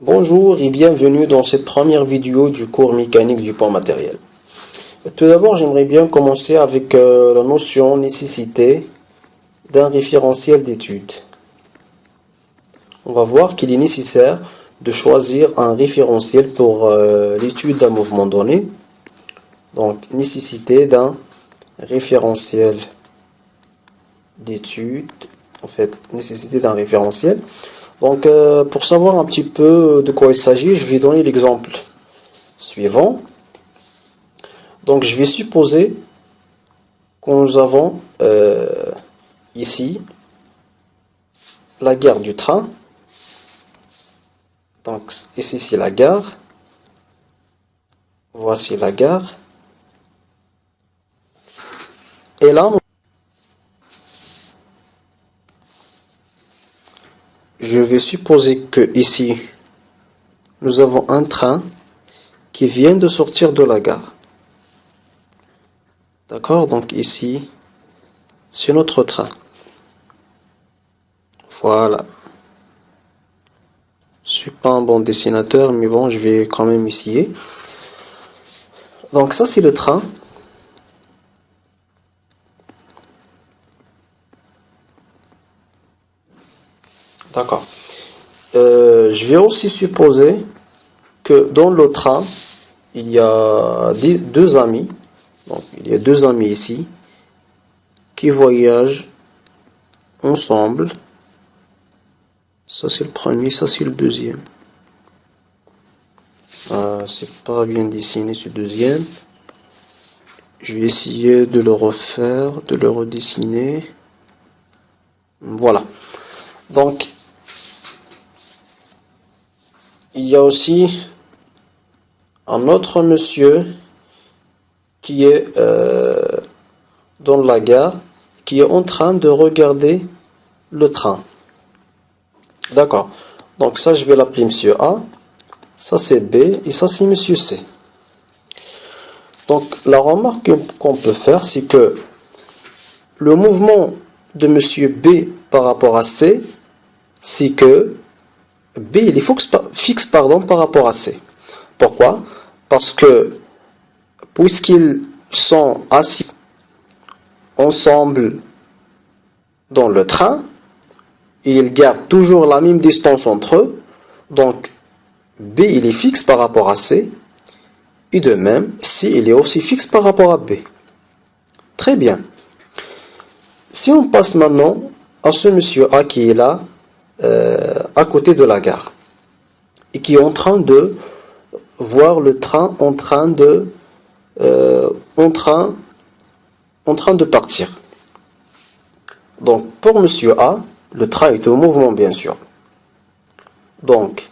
Bonjour et bienvenue dans cette première vidéo du cours mécanique du pont matériel. Tout d'abord, j'aimerais bien commencer avec la notion nécessité d'un référentiel d'étude. On va voir qu'il est nécessaire de choisir un référentiel pour l'étude d'un mouvement donné. Donc, nécessité d'un référentiel d'étude. Nécessité d'un référentiel. Donc, pour savoir un petit peu de quoi il s'agit, je vais donner l'exemple suivant. Donc, je vais supposer que nous avons ici la gare du train. Donc, ici, c'est la gare. Voici la gare. Et là, je vais supposer que ici, nous avons un train qui vient de sortir de la gare. D'accord? Donc ici, c'est notre train. Voilà. Je suis pas un bon dessinateur, mais bon, je vais quand même essayer. Donc ça, c'est le train. D'accord. Je vais aussi supposer que dans le train, il y a deux amis. Donc, il y a deux amis ici qui voyagent ensemble. Ça, c'est le premier, ça, c'est le deuxième. C'est pas bien dessiné ce deuxième. Je vais essayer de le refaire, de le redessiner. Voilà. Donc, il y a aussi un autre monsieur qui est dans la gare, qui est en train de regarder le train. D'accord. Donc ça, je vais l'appeler monsieur A. Ça, c'est B. Et ça, c'est monsieur C. Donc, la remarque qu'on peut faire, c'est que le mouvement de monsieur B par rapport à C, c'est que B, il est fixe par rapport à C. Pourquoi? Parce que, puisqu'ils sont assis ensemble dans le train, et ils gardent toujours la même distance entre eux, donc B, il est fixe par rapport à C, et de même, C, il est aussi fixe par rapport à B. Très bien. Si on passe maintenant à ce monsieur A qui est là, à côté de la gare, et qui est en train de voir le train en train de partir. Donc, pour monsieur A, le train est en mouvement, bien sûr. Donc,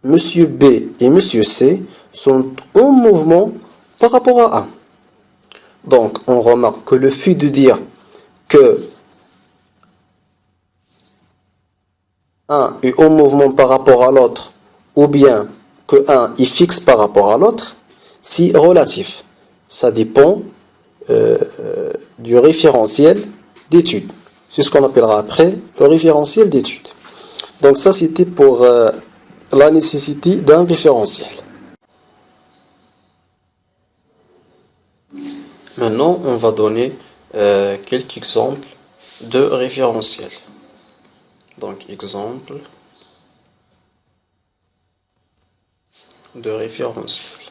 monsieur B et monsieur C sont en mouvement par rapport à A. Donc, on remarque que le fait de dire que un est en mouvement par rapport à l'autre, ou bien que un est fixe par rapport à l'autre, c'est relatif. Ça dépend du référentiel d'étude. C'est ce qu'on appellera après le référentiel d'étude. Donc ça, c'était pour la nécessité d'un référentiel. Maintenant, on va donner quelques exemples de référentiels. Donc, exemple de référentiel.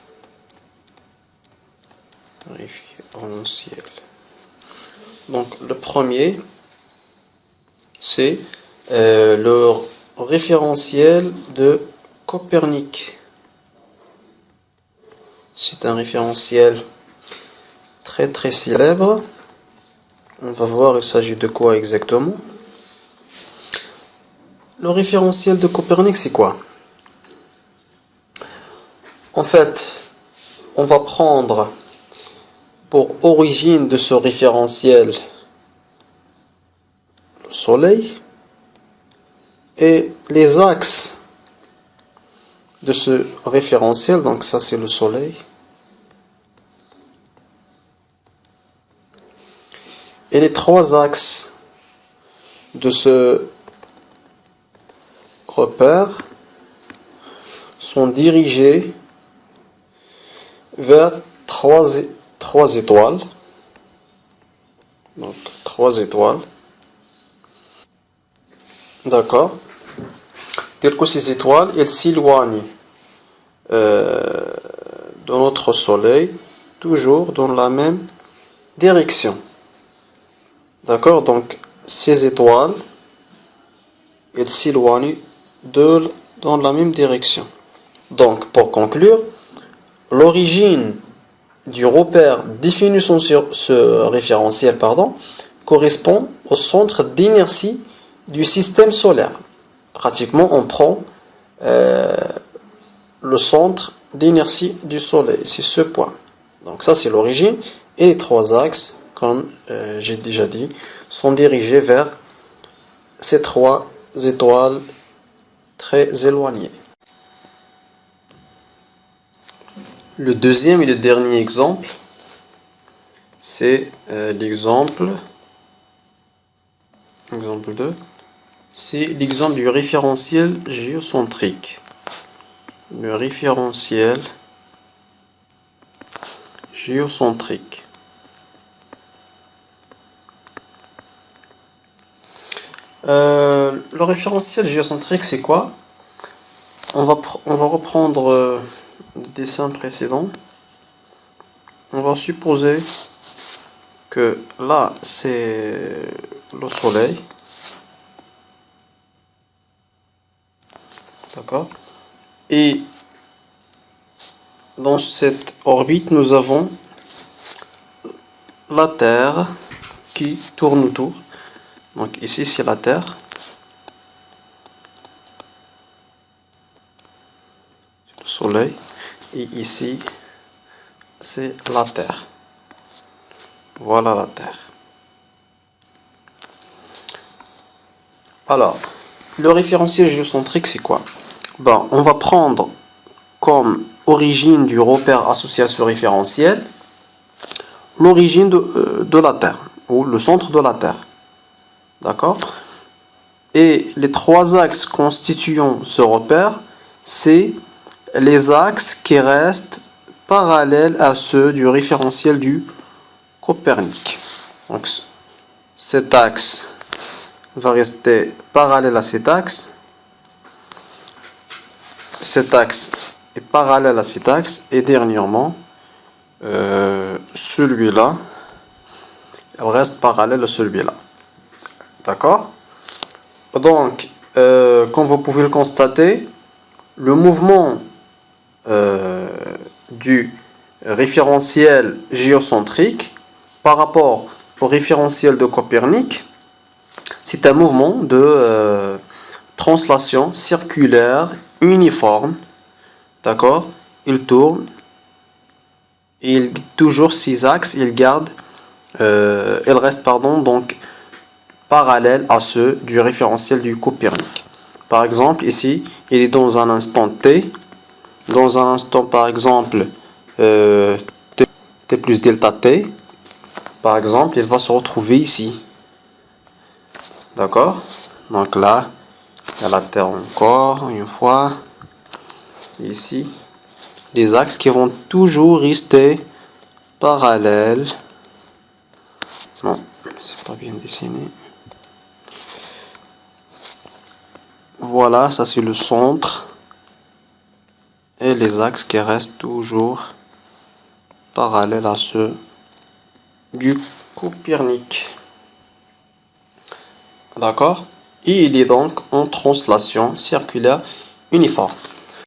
Donc, le premier, c'est le référentiel de Copernic. C'est un référentiel très très célèbre. On va voir il s'agit de quoi exactement. Le référentiel de Copernic, c'est quoi? En fait, on va prendre pour origine de ce référentiel le Soleil et les axes de ce référentiel, donc ça c'est le Soleil, et les trois axes de ce repère, sont dirigés vers trois étoiles. Donc, trois étoiles. D'accord. Telles que ces étoiles, elles s'éloignent de notre Soleil, toujours dans la même direction. D'accord. Donc, ces étoiles, elles s'éloignent dans la même direction. Donc, pour conclure, l'origine du repère défini sur ce référentiel correspond au centre d'inertie du système solaire. Pratiquement, on prend le centre d'inertie du Soleil, c'est ce point. Donc ça, c'est l'origine. Et les trois axes, comme j'ai déjà dit, sont dirigés vers ces trois étoiles très éloignées. Le deuxième et le dernier exemple, c'est l'exemple 2, c'est l'exemple du référentiel géocentrique. Le référentiel géocentrique. Le référentiel géocentrique, c'est quoi? On va reprendre le dessin précédent. On va supposer que là, c'est le Soleil. D'accord? Et dans cette orbite, nous avons la Terre qui tourne autour. Donc ici, c'est la Terre. C'est le Soleil. Et ici, c'est la Terre. Voilà la Terre. Alors, le référentiel géocentrique, c'est quoi? Ben, on va prendre comme origine du repère associé à ce référentiel l'origine de la Terre, ou le centre de la Terre. D'accord? Et les trois axes constituant ce repère, c'est les axes qui restent parallèles à ceux du référentiel du Copernic. Donc, cet axe va rester parallèle à cet axe. Cet axe est parallèle à cet axe. Et dernièrement, celui-là, il reste parallèle à celui-là. D'accord? Donc, comme vous pouvez le constater, le mouvement du référentiel géocentrique par rapport au référentiel de Copernic, c'est un mouvement de translation circulaire uniforme. D'accord? Il tourne, il toujours six axes, il reste donc parallèle à ceux du référentiel du Copernic. Par exemple, ici, il est dans un instant t. Dans un instant, par exemple, t plus delta t. Par exemple, il va se retrouver ici. D'accord? Donc là, il y a la Terre encore, une fois. Ici, les axes qui vont toujours rester parallèles. Non, c'est pas bien dessiné. Voilà, ça c'est le centre. Et les axes qui restent toujours parallèles à ceux du Copernic. D'accord? Et il est donc en translation circulaire uniforme.